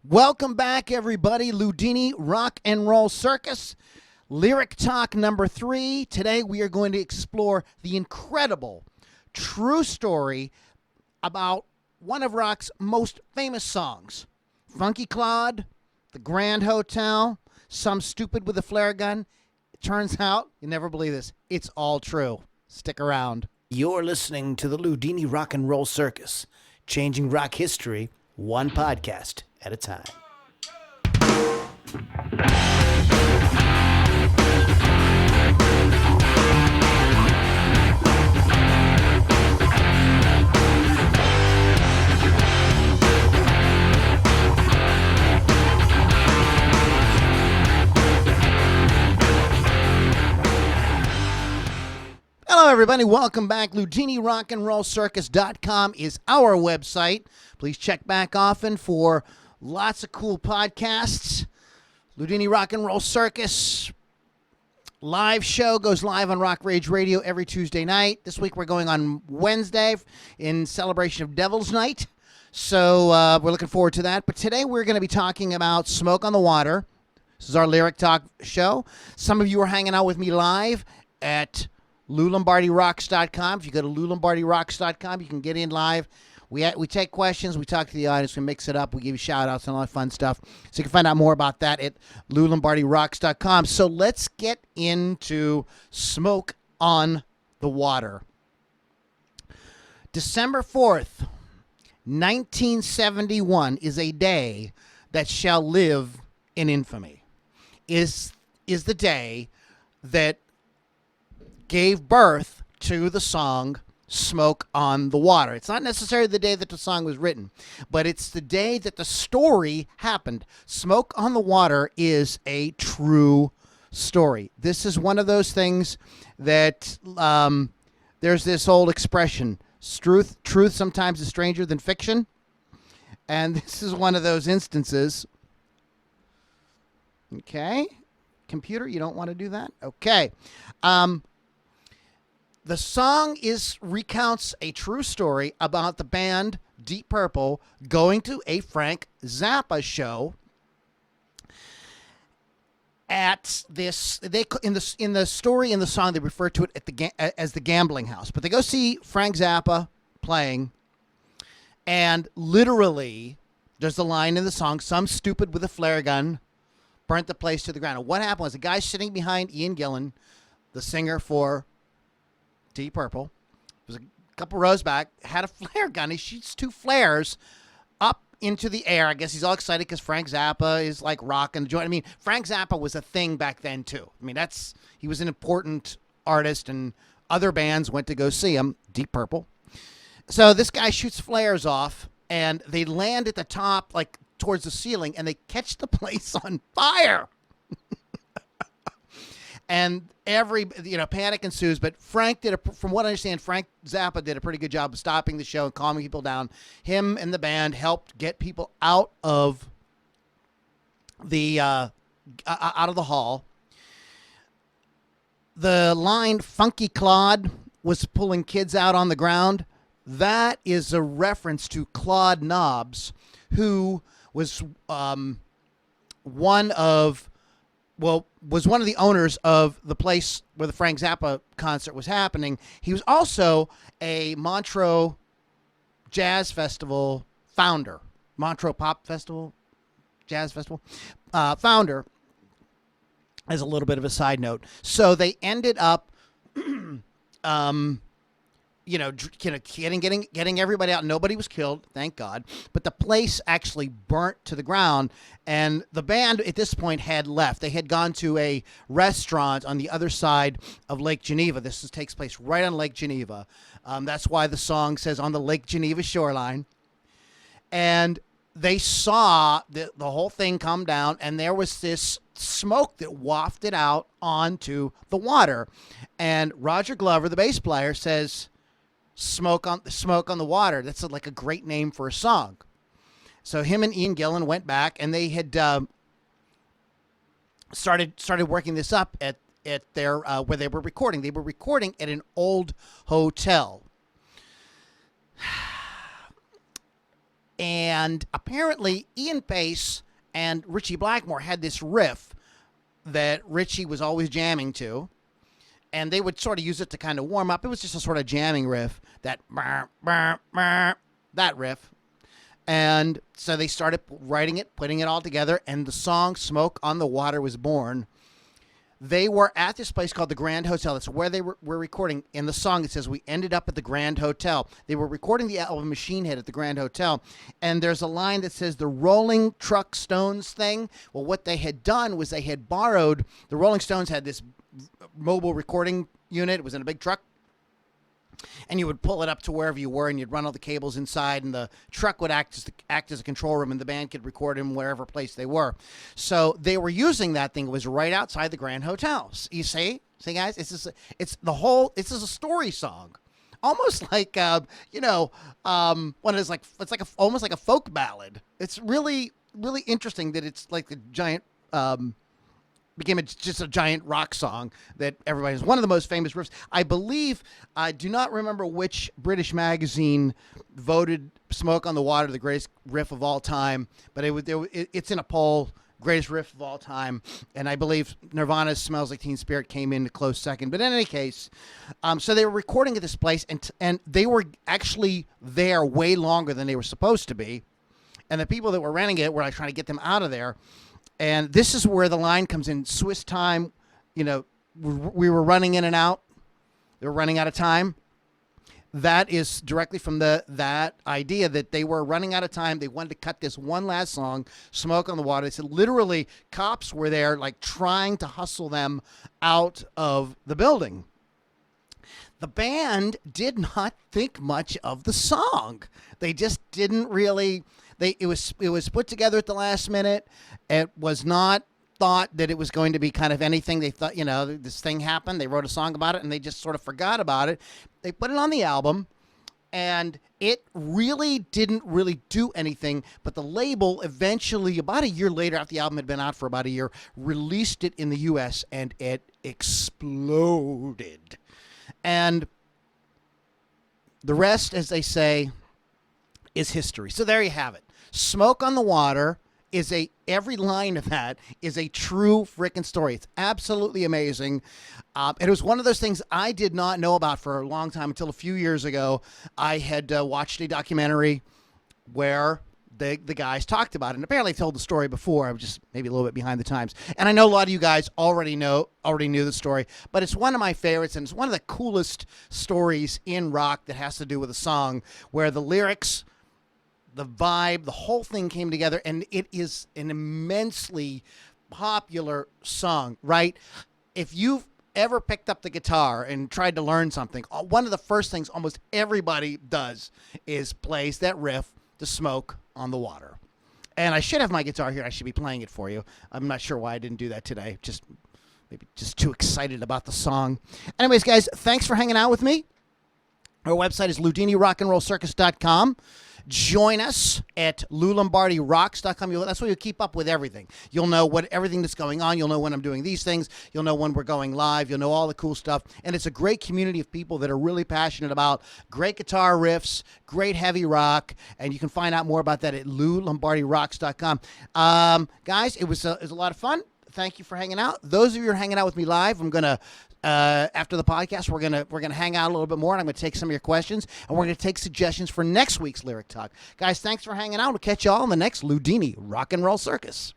Welcome back, everybody. Ludini Rock and Roll Circus, Lyric Talk number 3. Today we are going to explore the incredible, true story about one of rock's most famous songs. Funky Claude, the Grand Hotel, Some Stupid with a Flare Gun. It turns out, you never believe this, it's all true. Stick around. You're listening to the Ludini Rock and Roll Circus, changing rock history one podcast at a time. Hello, everybody. Welcome back. LudiniRockandRollCircus.com is our website. Please check back often for lots of cool podcasts. Ludini Rock and Roll Circus live show goes live on Rock Rage Radio every Tuesday night. This week we're going on Wednesday in celebration of Devil's Night. So we're looking forward to that. But today we're going to be talking about Smoke on the Water. This is our Lyric Talk show. Some of you are hanging out with me live at LouLombardiRocks.com. If you go to LouLombardiRocks.com, you can get in live. We take questions. We talk to the audience. We mix it up. We give you shout-outs and all that fun stuff. So you can find out more about that at LouLombardiRocks.com. So let's get into Smoke on the Water. December 4th, 1971 is a day that shall live in infamy. Is the day that gave birth to the song Smoke on the Water. It's not necessarily the day that the song was written, but it's the day that the story happened. Smoke on the Water is a true story. This is one of those things that there's this old expression, truth sometimes is stranger than fiction, and this is one of those instances. Okay. Computer, you don't want to do that? Okay. The song recounts a true story about the band Deep Purple going to a Frank Zappa show at this. In the story in the song they refer to it as the gambling house, but they go see Frank Zappa playing, and literally there's the line in the song, "Some stupid with a flare gun burnt the place to the ground." And what happened was the guy sitting behind Ian Gillan, the singer for Deep Purple, was a couple rows back, had a flare gun. He shoots 2 flares up into the air. I guess he's all excited because Frank Zappa is like rocking the joint. I mean, Frank Zappa was a thing back then too. I mean, he was an important artist, and other bands went to go see him, Deep Purple. So this guy shoots flares off, and they land at the top, like towards the ceiling, and they catch the place on fire. And panic ensues. But from what I understand, Frank Zappa did a pretty good job of stopping the show and calming people down. Him and the band helped get people out of the hall. The line "Funky Claude" was pulling kids out on the ground. That is a reference to Claude Nobs, who was one of the owners of the place where the Frank Zappa concert was happening. He was also a Montreux Jazz Festival founder, Montreux Pop Festival, Jazz Festival founder, as a little bit of a side note. So they ended up, getting everybody out. Nobody was killed, thank God. But the place actually burnt to the ground, and the band at this point had left. They had gone to a restaurant on the other side of Lake Geneva. This takes place right on Lake Geneva. That's why the song says "on the Lake Geneva shoreline." And they saw the whole thing come down, and there was this smoke that wafted out onto the water. And Roger Glover, the bass player, says, Smoke on the Water. That's like a great name for a song. So him and Ian Gillan went back, and they had started working this up at their where they were recording. They were recording at an old hotel. And apparently Ian Pace and Ritchie Blackmore had this riff that Ritchie was always jamming to, and they would sort of use it to kind of warm up. It was just a sort of jamming riff, that riff. And so they started writing it, putting it all together, and the song Smoke on the Water was born. They were at this place called the Grand Hotel. That's where they were recording. In the song, it says, we ended up at the Grand Hotel. They were recording the album Machine Head at the Grand Hotel. And there's a line that says the Rolling Truck Stones thing. Well, what they had done was they had borrowed, the Rolling Stones had this mobile recording unit. It was in a big truck. And you would pull it up to wherever you were, and you'd run all the cables inside, and the truck would act as a control room, and the band could record in wherever place they were. So they were using that thing. It was right outside the Grand Hotel. You see guys, this is a story song, almost like what is like it's like almost like a folk ballad. It's really really interesting that it's like a giant. Became just a giant rock song that everybody's one of the most famous riffs. I believe, I do not remember which British magazine voted Smoke on the Water the greatest riff of all time, but it's in a poll, greatest riff of all time, and I believe Nirvana's Smells Like Teen Spirit came in a close second. But in any case, so they were recording at this place, and they were actually there way longer than they were supposed to be, and the people that were renting it were like trying to get them out of there. And this is where the line comes in. Swiss time, we were running in and out. They were running out of time. That is directly from that idea that they were running out of time. They wanted to cut this one last song, Smoke on the Water. They said literally cops were there like trying to hustle them out of the building. The band did not think much of the song. They just didn't really... It was put together at the last minute. It was not thought that it was going to be kind of anything. They thought, this thing happened. They wrote a song about it, and they just sort of forgot about it. They put it on the album, and it really didn't really do anything. But the label eventually, about a year later, after the album had been out for about a year, released it in the U.S., and it exploded. And the rest, as they say, is history. So there you have it. Smoke on the Water every line of that is a true freaking story. It's absolutely amazing. It was one of those things I did not know about for a long time until a few years ago. I had watched a documentary where the guys talked about it, and apparently told the story before. I was just maybe a little bit behind the times. And I know a lot of you guys already knew the story, but it's one of my favorites, and it's one of the coolest stories in rock that has to do with a song where the lyrics, the vibe, the whole thing came together, and it is an immensely popular song, right? If you've ever picked up the guitar and tried to learn something, one of the first things almost everybody does is plays that riff to Smoke on the Water. And I should have my guitar here. I should be playing it for you. I'm not sure why I didn't do that today. Maybe just too excited about the song. Anyways, guys, thanks for hanging out with me. Our website is LoudiniRockandRollCircus.com. Join us at LouLombardiRocks.com. That's where you'll keep up with everything. You'll know everything that's going on. You'll know when I'm doing these things. You'll know when we're going live. You'll know all the cool stuff. And it's a great community of people that are really passionate about great guitar riffs, great heavy rock. And you can find out more about that at LouLombardiRocks.com. Guys, it was a lot of fun. Thank you for hanging out. Those of you who are hanging out with me live, I'm going to after the podcast, we're gonna hang out a little bit more, and I'm gonna take some of your questions, and we're gonna take suggestions for next week's Lyric Talk. Guys, thanks for hanging out. We'll catch you all in the next Loudini Rock and Roll Circus.